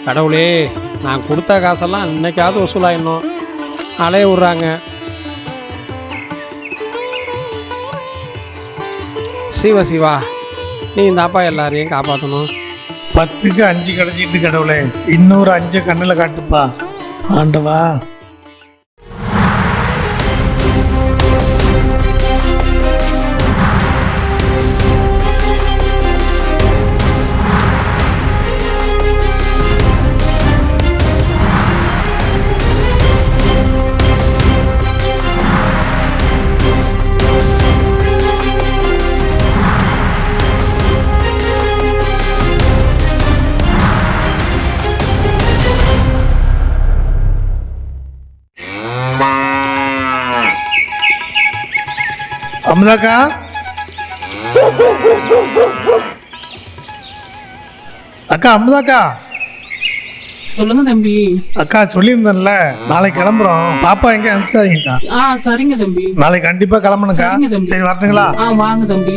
கடவுளே, நான் கொடுத்த காசெல்லாம் இன்னைக்காவது வசூலாயிடணும். அலைய விட்றாங்க. சிவா, நீ இந்தாப்பா எல்லாரையும் காப்பாற்றணும். 10க்கு 5 கிடைச்சிட்டு கடவுளே, இன்னொரு 5 கண்ணில் காட்டுப்பா ஆண்டவா. அமுதாக்கா, அக்கா அமுதாக்கா. சொல்லுங்க தம்பி. அக்கா சொல்லியிருந்தேன்ல, நாளைக்கு கிளம்புறோம். பாப்பா எங்க அனுப்பிச்சாதீங்கக்கா. சரிங்க தம்பி. நாளைக்கு கண்டிப்பா கிளம்பணுக்கா. சரி வரட்டுங்களா? வாங்க தம்பி.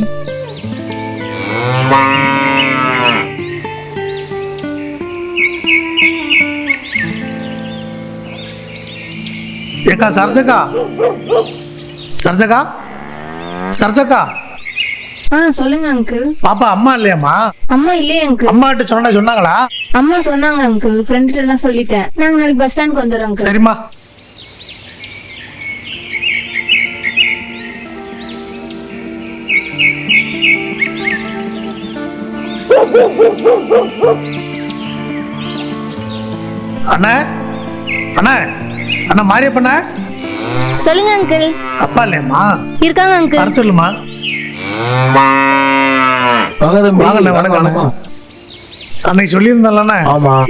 ஏக்கா சரஜக்கா, சரஜக்கா. சொல்லுங்க அங்கிள். பாப்பா அம்மா இல்லையாம்மா? அம்மா இல்லையே அங்கிள். அம்மாட்ட சொன்னாங்களா? அம்மா சொன்னாங்க அங்கிள், ஃப்ரெண்ட் எல்லாம் சொல்லிட்டேன். நாங்க நாளைக்கு பஸ் ஸ்டாண்டுக்கு வந்துடுறோம் அங்கிள். சரிம்மா. அண்ணா அண்ணா அண்ணா மாரியப்பண்ணா. சொல்லுங்க அங்கிள். அப்பா இல்லையம்மா? இருக்காங்க அங்கிள். வர சொல்லுமா. அன்னைக்கு சொல்லியிருந்தேன்லண்ணே,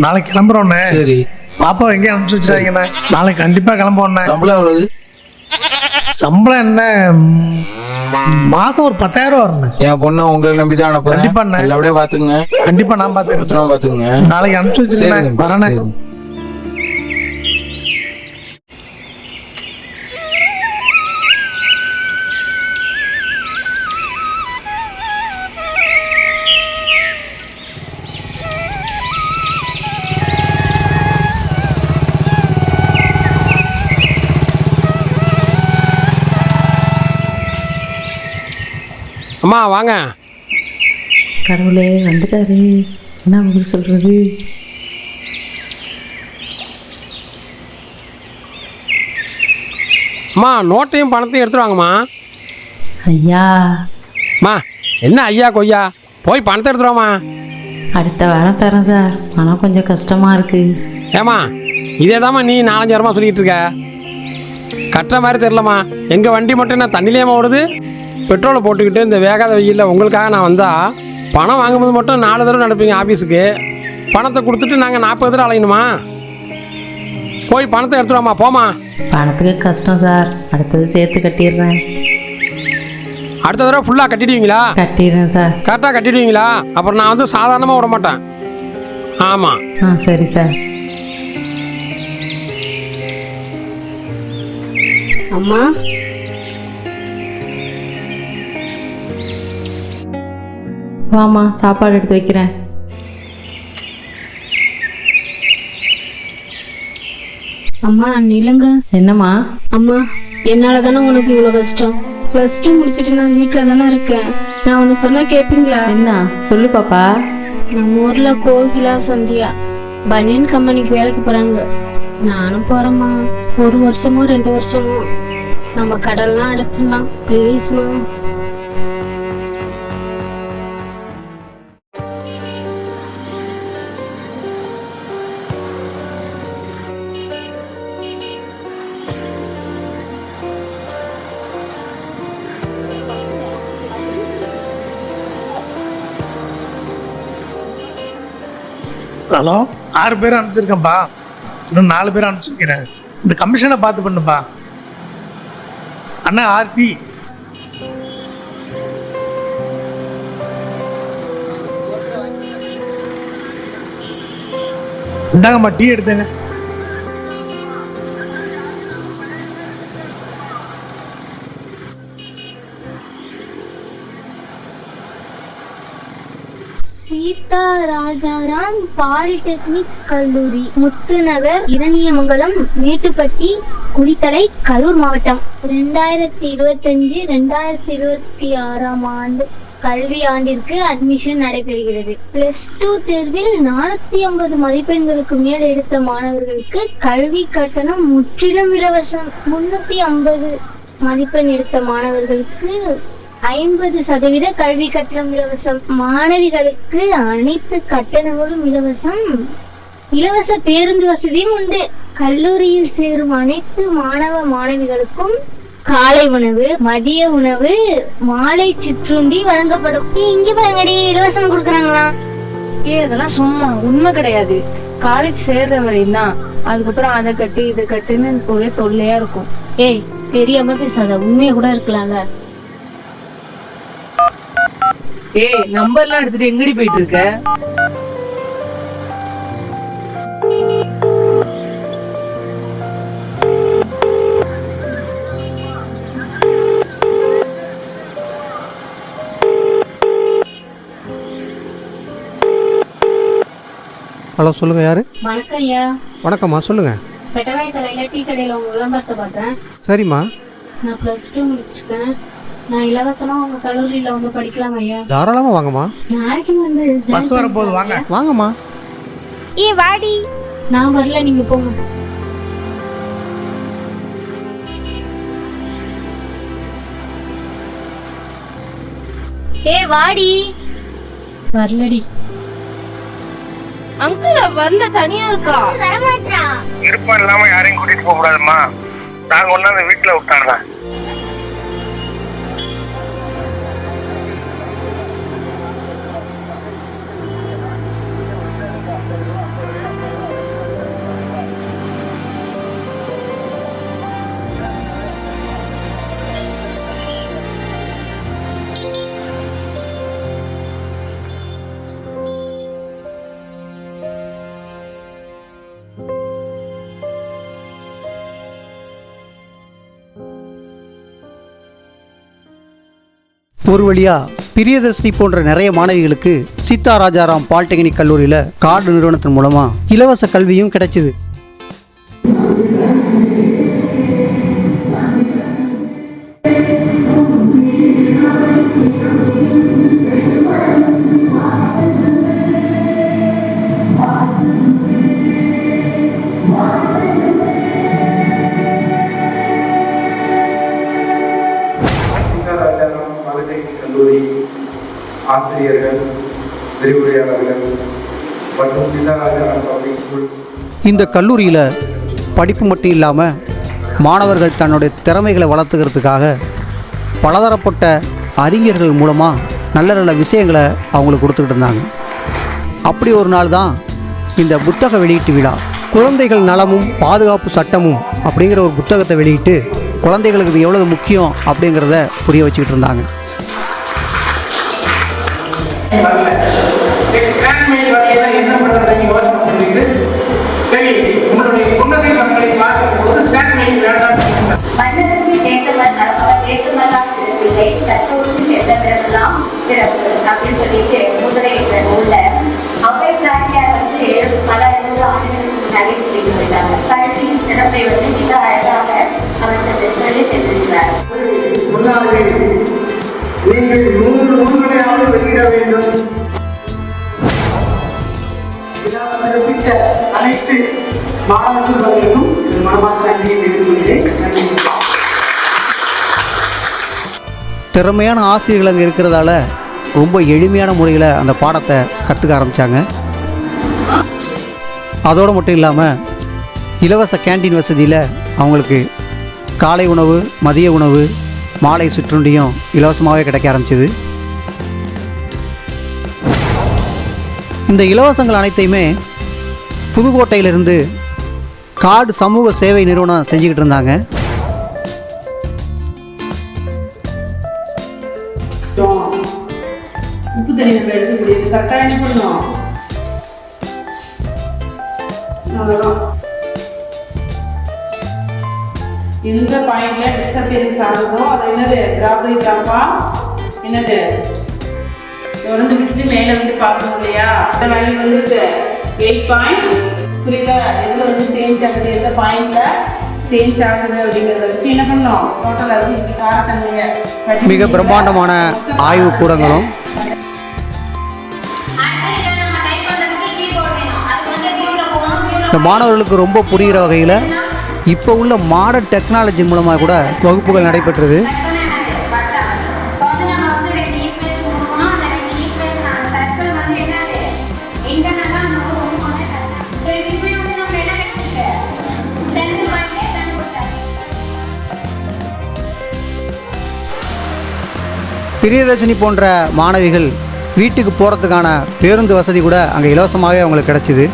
நாளைக்கு கிளம்புறோண்ணே. பாப்பா எங்கேயும் அனுப்பிச்சு வச்சிருக்கீங்கண்ணே. நாளைக்கு கண்டிப்பா கிளம்புவோண்ணே. சம்பளம் என்ன, மாசம் ஒரு 10,000 வரணும். என் பொண்ணு உங்களை நம்பிதான் கண்டிப்பா அப்படியே பாத்துங்க. கண்டிப்பா நான் பாத்துங்க. நாளைக்கு அனுப்பிச்சு வச்சிருக்கேன். வரேண்ணே. அம்மா வாங்க. கடவுளே வந்துட்டாரு, என்ன உங்களுக்கு சொல்றது? அம்மா நோட்டையும் பணத்தையும் எடுத்துட்டு வாங்கம்மா. ஐயா. அம்மா என்ன ஐயா கொய்யா, போய் பணத்தை எடுத்துருவாம்மா. அடுத்த வாரம் தரேன் சார், பணம் கொஞ்சம் கஷ்டமா இருக்கு. ஏம்மா இதே தாம்மா நீ 4-5 வாரமாக சொல்லிக்கிட்டு இருக்க. கட்டுற மாதிரி தெரிலம்மா. எங்கள் வண்டி மட்டும் என்ன தண்ணிலேயேம்மா ஓடுது? பெட்ரோலை போட்டுக்கிட்டு இந்த வேகாத வெயிலில் உங்களுக்காக நான் வந்தால் பணம் வாங்கும்போது மட்டும் 4 தடவை நடப்பீங்க ஆஃபீஸுக்கு. பணத்தை கொடுத்துட்டு நாங்கள் 40 தடவை அலையணுமா? போய் பணத்தை எடுத்துருவாம்மா போமா. பணத்துக்கு கஷ்டம் சார், அடுத்தது சேர்த்து கட்டிடுறேன். அடுத்த தடவை ஃபுல்லாக கட்டிடுவீங்களா? கட்டிடுறேன் சார். கரெக்டாக கட்டிடுவீங்களா? அப்புறம் நான் வந்து சாதாரணமாக விட மாட்டேன். ஆமாம். சரி சார். அம்மா வாமா, சாப்பாடு எடுத்து வைக்கிறேன். அம்மா நில்லுங்க. என்னம்மா? அம்மா என்னால தானே உனக்கு இவ்வளவு கஷ்டம். +2 முடிச்சிட்டு நான் வீட்டுல தானே இருக்கேன். நான் உனக்கு சொன்னா கேப்பீங்களா? என்ன சொல்லு பாப்பா. நம்ம ஊர்ல கோகிலா சந்தியா பனியன் கம்பெனிக்கு வேலைக்கு போறாங்க. நானும் போறேம்மா. 1 வருஷமோ 2 வருஷமோ நம்ம கடல்லாம் அடைச்சிடலாம். ப்ளீஸ்மா. ஹலோ, 6 பேர் அனுப்பிச்சிருக்கேன்ப்பா. இன்னும் 4 பேர் அனுப்பிச்சிருக்கிறேன். இந்த கமிஷனை பார்த்து பண்ணுப்பா. அண்ணா ஆர்பி. இந்தாங்கம்மா டீ எடுத்தேங்க. சீதா சீதா ராஜாராம் பாலிடெக்னிக் கல்லூரி, முத்துநகர், இரணியமங்கலம், மேட்டுப்பட்டி, குளித்தலை, கரூர் மாவட்டம். 2025-2026 ஆண்டு கல்வி ஆண்டிற்கு அட்மிஷன் நடைபெறுகிறது. +2 தேர்வில் 450 மதிப்பெண்களுக்கு மேல் எடுத்த மாணவர்களுக்கு கல்வி கட்டணம் முற்றிலும் இலவசம். 350 மதிப்பெண் எடுத்த மாணவர்களுக்கு 50% கல்வி கட்டணம் இலவசம். மாணவிகளுக்கு அனைத்து கட்டணங்களும் இலவசம். இலவச பேருந்து வசதியும் உண்டு. கல்லூரியில் சேரும் அனைத்து மாணவ மாணவிகளுக்கும் காலை உணவு, மதிய உணவு, மாலை சிற்றுண்டி வழங்கப்படும். இங்க பாருங்கடி, இலவசம் கொடுக்குறாங்களா? அதெல்லாம் சும்மா உண்மை கிடையாது. காலேஜ் சேர்ற வரையும் தான். அதுக்கப்புறம் அதை கட்டு இதை கட்டுன்னு ஒரே தொல்லையா இருக்கும். ஏய், தெரியாம பேசாத, உண்மையா கூட இருக்கலாம்ல. நம்பர்லாம் எடுத்துட்டு எங்கடி போயிட்டு இருக்க? ஹலோ, சொல்லுங்கள், யார்? வணக்கம் ஐயா. வணக்கம்மா, சொல்லுங்கள். பெட்டவாய் தலையில டீ கடையில் உங்க விளம்பரத்தை பார்த்தேன். சரிம்மா. நான் +2 முடிச்சிருக்கேன். நான் இலவசமா உங்க கல்லூரியில வந்து படிக்கலாம் ஐயா. தாராளமாக வாங்கம்மா. நாளைக்கு வந்து பஸ் வரப்போகுது, வாங்க. வாங்கம்மா. வாடி. நான் வரல, நீங்க போங்க. வாடி. வரலடி. அங்கிள் வரல, தனியா இருக்கா? வரமாட்டா. விருப்பம் இல்லாம யாரையும் கூட்டிட்டு போக கூடாதுமா. நாங்க ஒன்னாந்து வீட்டுல விட்டாடுறேன். ஒரு வழியா பிரியதர்ஷினி போன்ற நிறைய மாணவிகளுக்கு சீதா ராஜாராம் பாலிடெக்னிக் கல்லூரியில் கார்டு நிறுவனத்தின் மூலமா இலவச கல்வியும் கிடைச்சிது. கல்லூரி ஆசிரியர்கள், விரிவுரையாளர்கள் மற்றும் சீதாராஜாராம் பப்ளிக் ஸ்கூல். இந்த கல்லூரியில் படிப்பு மட்டும் இல்லாமல் மாணவர்கள் தன்னுடைய திறமைகளை வளர்த்துக்கிறதுக்காக பலதரப்பட்ட அறிஞர்கள் மூலமாக நல்ல நல்ல விஷயங்களை அவங்களுக்கு கொடுத்துக்கிட்டு இருந்தாங்க. அப்படி ஒரு நாள் தான் இந்த புத்தக வெளியீட்டு விழா. குழந்தைகள் நலமும் பாதுகாப்பு சட்டமும் அப்படிங்கிற ஒரு புத்தகத்தை வெளியிட்டு குழந்தைகளுக்கு இது எவ்வளவு முக்கியம் அப்படிங்கிறத புரிய வச்சுக்கிட்டு இருந்தாங்க. அப்படின்னு சொல்லிட்டு முதலை என்ற நூல்ல அவை பிராட்டியார் வந்து பல ஆண்டுகளுக்கு நிறைய சொல்லிட்டு போயிட்டாங்க. கல்வியின் சிறப்பை வந்து மிக அழகாக அவர் சொல்லி சென்றிருக்கிறார். நீங்கள் 100 நூல்களையாவது வெளியிட வேண்டும். அனைத்து மாணவர்களுக்கும் மனமார்ந்த நன்றியை தெரிவித்துக் திறமையான ஆசிரியர்கள் அங்கே இருக்கிறதால ரொம்ப எளிமையான முறையில் அந்த பாடத்தை கற்றுக்க ஆரம்பித்தாங்க. அதோடு மட்டும் இல்லாமல் இலவச கேண்டீன் வசதியில் அவங்களுக்கு காலை உணவு, மதிய உணவு, மாலை சிற்றுண்டியும் இலவசமாகவே கிடைக்க ஆரம்பிச்சிது. இந்த இலவசங்கள் அனைத்தையுமே புதுக்கோட்டையிலிருந்து கார்டு சமூக சேவை நிறுவனம் செஞ்சுக்கிட்டு இருந்தாங்க. உப்பு தண்ணி நம்ம எடுத்து கரெக்டாக என்ன பண்ணணும்? எந்த பாயிண்ட்ல டிஸ்டர்பன்ஸ் ஆகுதோ அது என்னது டிராப்பா என்னது திறந்து விட்டுட்டு மேலே வந்து பார்க்கணும் இல்லையா? அந்த வேல்யூ வந்துருக்கு 8 பாயிண்ட். புரியுதா? எதில் வந்து சேஞ்ச் ஆகுது, எந்த பாயிண்ட்ல சேஞ்ச் ஆகுது அப்படிங்கிறத வச்சு என்ன பண்ணோம், டோட்டல் அது இப்படி காட்டணுங்க. மிக பிரம்மாண்டமான ஆய்வு கூடங்களும் இந்த மாணவர்களுக்கு ரொம்ப புரிகிற வகையில் இப்போ உள்ள மாடர்ன் டெக்னாலஜி மூலமாக கூட வகுப்புகள் நடைபெற்றது. பிரியதர்ஷினி போன்ற மாணவிகள் வீட்டுக்கு போகிறதுக்கான பேருந்து வசதி கூட அங்கே இலவசமாகவே அவங்களுக்கு கிடச்சிது.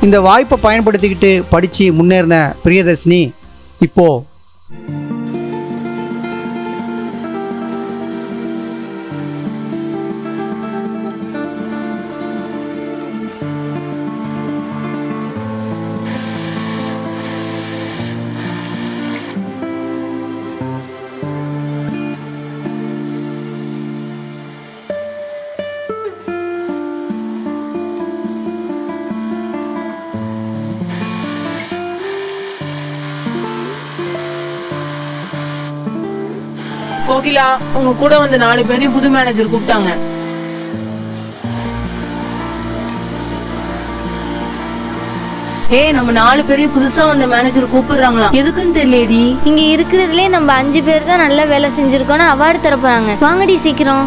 இந்த வாய்ப்பை பயன்படுத்திக்கிட்டு படித்து முன்னேறின பிரியதர்ஷினி இப்போது கோகிலா, உங்க கூட வந்த 4 பேரையும் புது மேனேஜர் கூப்பிட்டாங்க. நம்ம 4 பேரையும் புதுசா வந்த மேனேஜர் கூப்பிடுறாங்களா? எதுக்குன்னு தெரியலடி. இங்க இருக்கிறதுலே நம்ம 5 பேர் தான் நல்ல வேலை செஞ்சிருக்கோம்னு அவார்டு தர போறாங்க. வாங்கடி சீக்கிரம்.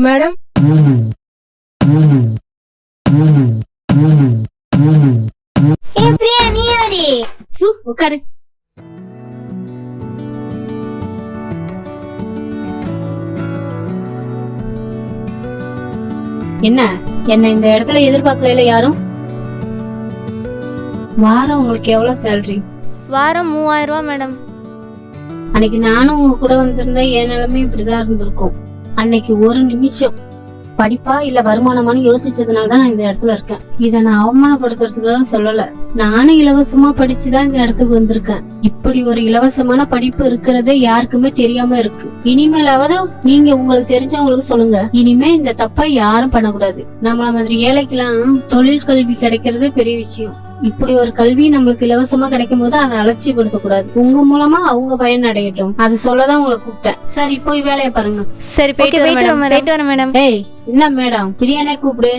மேடம், பிரியா நீ யாரி? உட்காரு. என்ன இந்த இடத்துல எதிர்பார்க்கல யாரும்? வாரம் உங்களுக்கு எவ்வளவு சேலரி? வாரம் 3000 ரூபாய் மேடம். அன்னைக்கு நானும் உங்க கூட வந்திருந்தேன், என் நிலைமை இப்படிதான் இருந்திருக்கும். அன்னைக்கு ஒரு நிமிஷம் படிப்பா இல்ல வருமானமானு யோசிச்சதுனாலதான் நான் இந்த இடத்துல இருக்கேன். இத நான் அவமானப்படுத்துறதுக்காக சொல்லல. நானும் இலவசமா படிச்சுதான் இந்த இடத்துக்கு வந்திருக்கேன். இப்படி ஒரு இலவசமான படிப்பு இருக்கிறதே யாருக்குமே தெரியாம இருக்கு. இனிமேலாவது நீங்க உங்களுக்கு தெரிஞ்சவங்களுக்கு சொல்லுங்க. இனிமே இந்த தப்பை யாரும் பண்ணக்கூடாது. நம்மள மாதிரி ஏழைக்கெல்லாம் தொழில் கல்வி கிடைக்கிறது பெரிய விஷயம். இப்படி ஒரு கல்வி நம்மளுக்கு இலவசமா கிடைக்கும் போது அதை அலட்சியப்படுத்த கூடாது. உங்க மூலமா அவங்க பயன் அடையட்டும், அது சொல்லதான் உங்களை கூப்பிட்டேன். சரி, போய் வேலையை பாருங்க. சரி, போயிட்டு வரேன் மேடம். ஏய், என்ன மேடம், பிரியாணே கூப்பிடு.